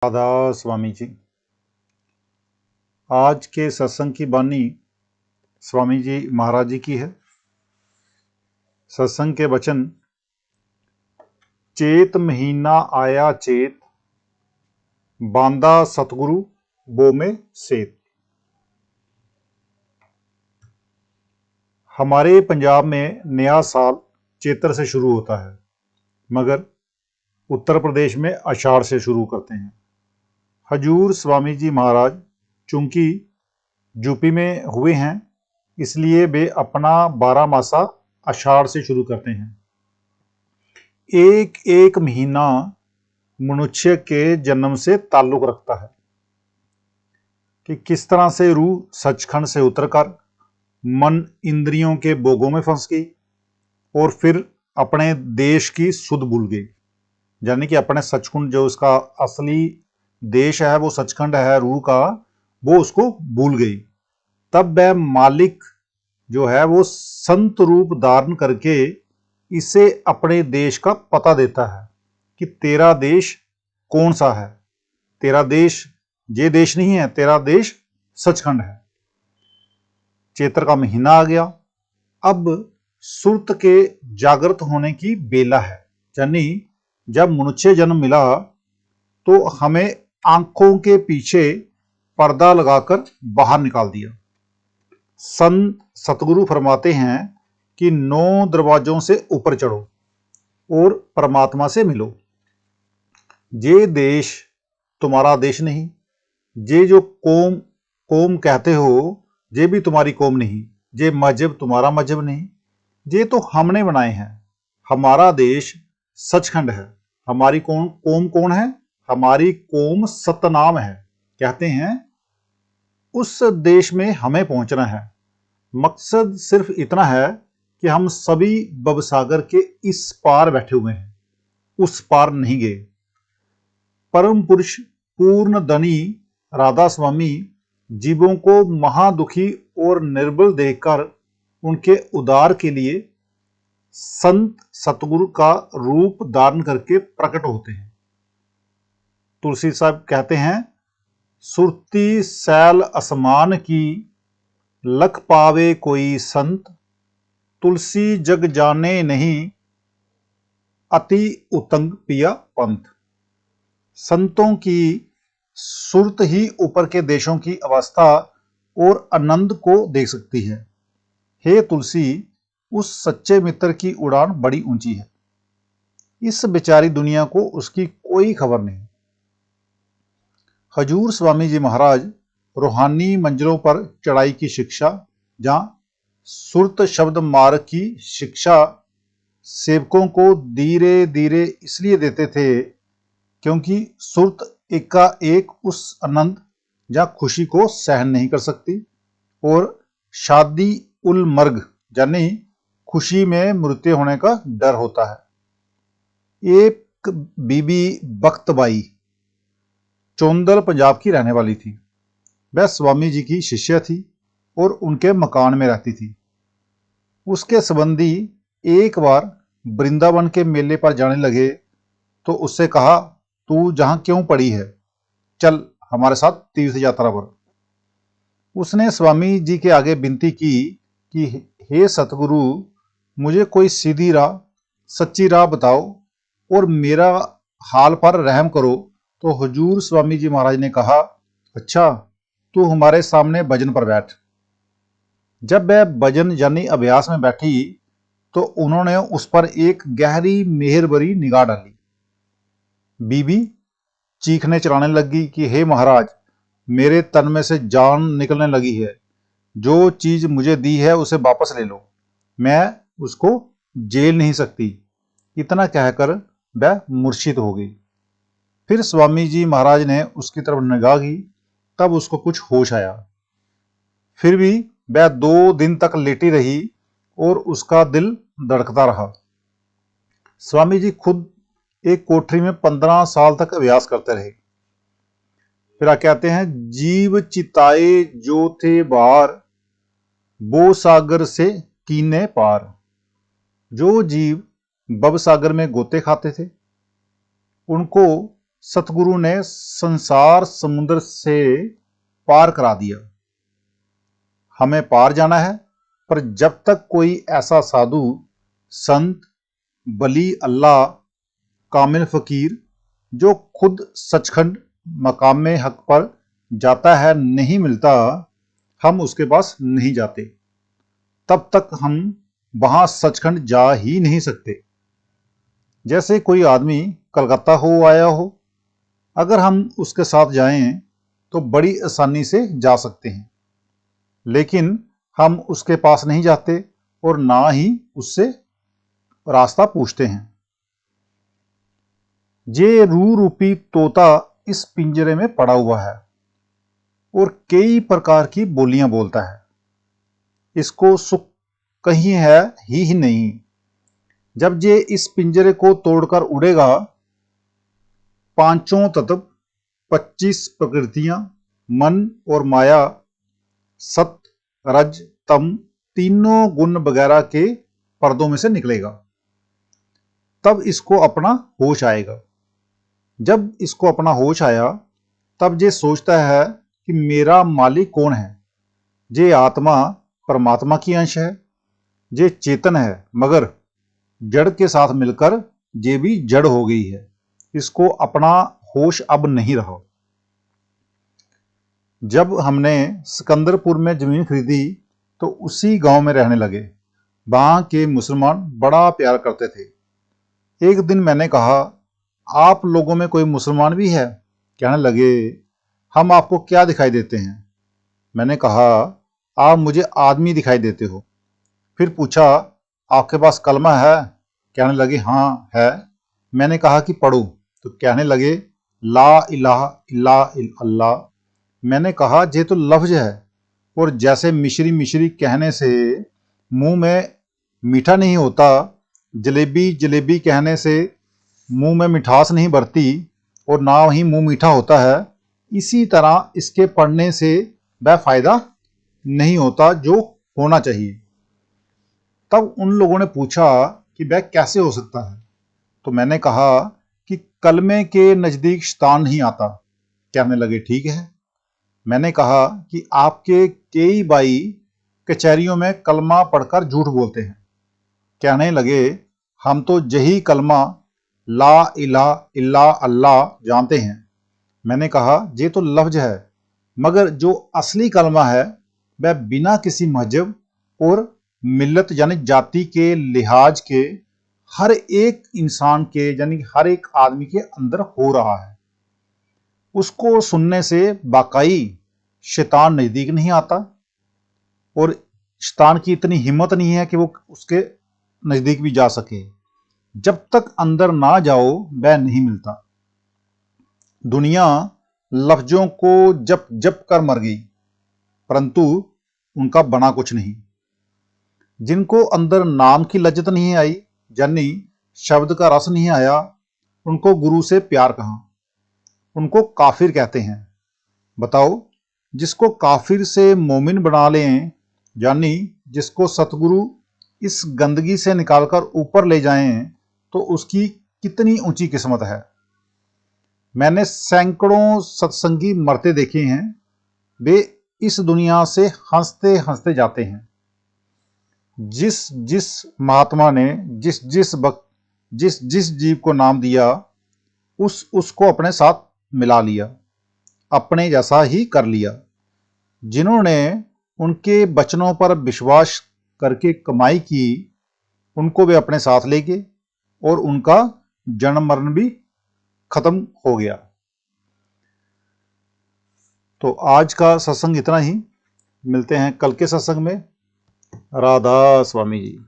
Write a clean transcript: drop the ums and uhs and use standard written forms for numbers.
राधा स्वामी जी। आज के सत्संग की बानी स्वामी जी महाराज जी की है। सत्संग के वचन, चेत महीना आया चेत, बांदा सतगुरु बो में सेत। हमारे पंजाब में नया साल चेत्र से शुरू होता है, मगर उत्तर प्रदेश में आषाढ़ से शुरू करते हैं। हजूर स्वामी जी महाराज चूंकि यूपी में हुए हैं, इसलिए वे अपना 12 मासा आषाढ़ से शुरू करते हैं। एक एक महीना मनुष्य के जन्म से ताल्लुक रखता है कि किस तरह से रूह सचखंड से उतरकर मन इंद्रियों के भोगों में फंस गई और फिर अपने देश की सुध भूल गई। यानी कि अपने सचखंड, जो उसका असली देश है, वो सचखंड है रूह का, वो उसको भूल गई। तब वह मालिक जो है वो संत रूप धारण करके इसे अपने देश का पता देता है कि तेरा देश कौन सा है। तेरा देश ये देश नहीं है, तेरा देश सचखंड है। चैत्र का महीना आ गया, अब सुरत के जागृत होने की बेला है। यानी जब मनुष्य जन्म मिला तो हमें आंखों के पीछे पर्दा लगाकर बाहर निकाल दिया। संत सतगुरु फरमाते हैं कि 9 दरवाजों से ऊपर चढ़ो और परमात्मा से मिलो। ये देश तुम्हारा देश नहीं, ये जो कौम कहते हो, ये भी तुम्हारी कौम नहीं, ये मजहब तुम्हारा मजहब नहीं, ये तो हमने बनाए हैं। हमारा देश सचखंड है। हमारी कौम कौन है? हमारी कौम सतनाम है। कहते हैं उस देश में हमें पहुंचना है। मकसद सिर्फ इतना है कि हम सभी भवसागर के इस पार बैठे हुए हैं, उस पार नहीं गए। परम पुरुष पूर्ण धनी राधा स्वामी जीवों को महादुखी और निर्बल देखकर उनके उद्धार के लिए संत सतगुरु का रूप धारण करके प्रकट होते हैं। तुलसी साहब कहते हैं, सुरती सैल आसमान की, लख पावे कोई संत, तुलसी जग जाने नहीं, अति उतंग पिया पंथ। संतों की सुरत ही ऊपर के देशों की अवस्था और आनंद को देख सकती है। हे तुलसी, उस सच्चे मित्र की उड़ान बड़ी ऊंची है। इस बेचारी दुनिया को उसकी कोई खबर नहीं। हजूर स्वामी जी महाराज रूहानी मंजिलों पर चढ़ाई की शिक्षा, जहां सुरत शब्द मार्ग की शिक्षा सेवकों को धीरे धीरे इसलिए देते थे क्योंकि सुरत एकाएक उस आनंद या खुशी को सहन नहीं कर सकती और शादी उल मर्ग यानी खुशी में मृत्यु होने का डर होता है। एक बीबी बख्तबाई चौंदल पंजाब की रहने वाली थी। वह स्वामी जी की शिष्य थी और उनके मकान में रहती थी। उसके संबंधी एक बार वृंदावन के मेले पर जाने लगे तो उससे कहा, तू जहां क्यों पड़ी है, चल हमारे साथ तीर्थ यात्रा पर। उसने स्वामी जी के आगे विनती की कि हे सतगुरु, मुझे कोई सीधी राह, सच्ची राह बताओ और मेरा हाल पर रहम करो। तो हुजूर स्वामी जी महाराज ने कहा, अच्छा तू हमारे सामने भजन पर बैठ। जब वह भजन यानी अभ्यास में बैठी तो उन्होंने उस पर एक गहरी मेहर भरी निगाह डाली। बीबी चीखने चिल्लाने लगी कि हे महाराज, मेरे तन में से जान निकलने लगी है, जो चीज मुझे दी है उसे वापस ले लो, मैं उसको जेल नहीं सकती। इतना कहकर वह मूर्छित हो गई। फिर स्वामी जी महाराज ने उसकी तरफ निगाह की, तब उसको कुछ होश आया। फिर भी वह 2 दिन तक लेटी रही और उसका दिल धड़कता रहा। स्वामी जी खुद एक कोठरी में 15 साल तक अभ्यास करते रहे। फिर आप कहते हैं, जीव चिताए जो थे बार, वो सागर से कीने पार। जो जीव भव सागर में गोते खाते थे, उनको सतगुरु ने संसार समुद्र से पार करा दिया। हमें पार जाना है, पर जब तक कोई ऐसा साधु, संत, बली अल्लाह, कामिल फकीर जो खुद सचखंड मकाम हक पर जाता है नहीं मिलता, हम उसके पास नहीं जाते। तब तक हम वहां सचखंड जा ही नहीं सकते। जैसे कोई आदमी कलकत्ता हो आया हो, अगर हम उसके साथ जाएं तो बड़ी आसानी से जा सकते हैं, लेकिन हम उसके पास नहीं जाते और ना ही उससे रास्ता पूछते हैं। ये रूह रूपी तोता इस पिंजरे में पड़ा हुआ है और कई प्रकार की बोलियां बोलता है। इसको सुख कहीं है ही नहीं। जब ये इस पिंजरे को तोड़कर उड़ेगा, पांचों तत्व, 25 प्रकृतियां, मन और माया, सत, रज, तम, तीनों गुण वगैरह के पर्दों में से निकलेगा। तब इसको अपना होश आएगा। जब इसको अपना होश आया, तब ये सोचता है कि मेरा मालिक कौन है। ये आत्मा परमात्मा की अंश है। ये चेतन है, मगर जड़ के साथ मिलकर ये भी जड़ हो गई है। इसको अपना होश अब नहीं रहा। जब हमने सिकंदरपुर में जमीन खरीदी तो उसी गांव में रहने लगे। वहां के मुसलमान बड़ा प्यार करते थे। एक दिन मैंने कहा, आप लोगों में कोई मुसलमान भी है? कहने लगे, हम आपको क्या दिखाई देते हैं? मैंने कहा, आप मुझे आदमी दिखाई देते हो। फिर पूछा, आपके पास कलमा है? कहने लगे, हाँ है। मैंने कहा कि पढ़ो। तो कहने लगे, ला इलाहा इल्ला अल्लाह। मैंने कहा, ये तो लफ्ज है, और जैसे मिश्री मिश्री कहने से मुंह में मीठा नहीं होता, जलेबी जलेबी कहने से मुंह में मिठास नहीं भरती और ना ही मुंह मीठा होता है, इसी तरह इसके पढ़ने से वह फायदा नहीं होता जो होना चाहिए। तब उन लोगों ने पूछा कि वह कैसे हो सकता है? तो मैंने कहा कि कलमे के नजदीक शैतान नहीं आता। कहने लगे, ठीक है। मैंने कहा कि आपके कई भाई कचहरियों में कलमा पढ़कर झूठ बोलते हैं। कहने लगे, हम तो यही कलमा ला इलाहा इल्ला अल्लाह जानते हैं। मैंने कहा, ये तो लफ्ज है, मगर जो असली कलमा है वह बिना किसी मजहब और मिल्लत यानी जाति के लिहाज के हर एक इंसान के यानी हर एक आदमी के अंदर हो रहा है। उसको सुनने से वाकई शैतान नजदीक नहीं आता, और शैतान की इतनी हिम्मत नहीं है कि वो उसके नजदीक भी जा सके। जब तक अंदर ना जाओ वह नहीं मिलता। दुनिया लफ्जों को जप जप कर मर गई, परंतु उनका बना कुछ नहीं। जिनको अंदर नाम की लज्जत नहीं आई, यानी शब्द का रस नहीं आया, उनको गुरु से प्यार कहाँ? उनको काफिर कहते हैं। बताओ, जिसको काफिर से मोमिन बना लें, यानी जिसको सतगुरु इस गंदगी से निकालकर ऊपर ले जाएं, तो उसकी कितनी ऊंची किस्मत है। मैंने सैकड़ों सत्संगी मरते देखे हैं। वे इस दुनिया से हंसते हंसते जाते हैं। जिस जिस महात्मा ने जिस जिस वक्त जिस जिस जीव को नाम दिया, उसको अपने साथ मिला लिया, अपने जैसा ही कर लिया। जिन्होंने उनके वचनों पर विश्वास करके कमाई की, उनको वे अपने साथ ले गए और उनका जन्म मरण भी खत्म हो गया। तो आज का सत्संग इतना ही। मिलते हैं कल के सत्संग में। राधा स्वामी जी।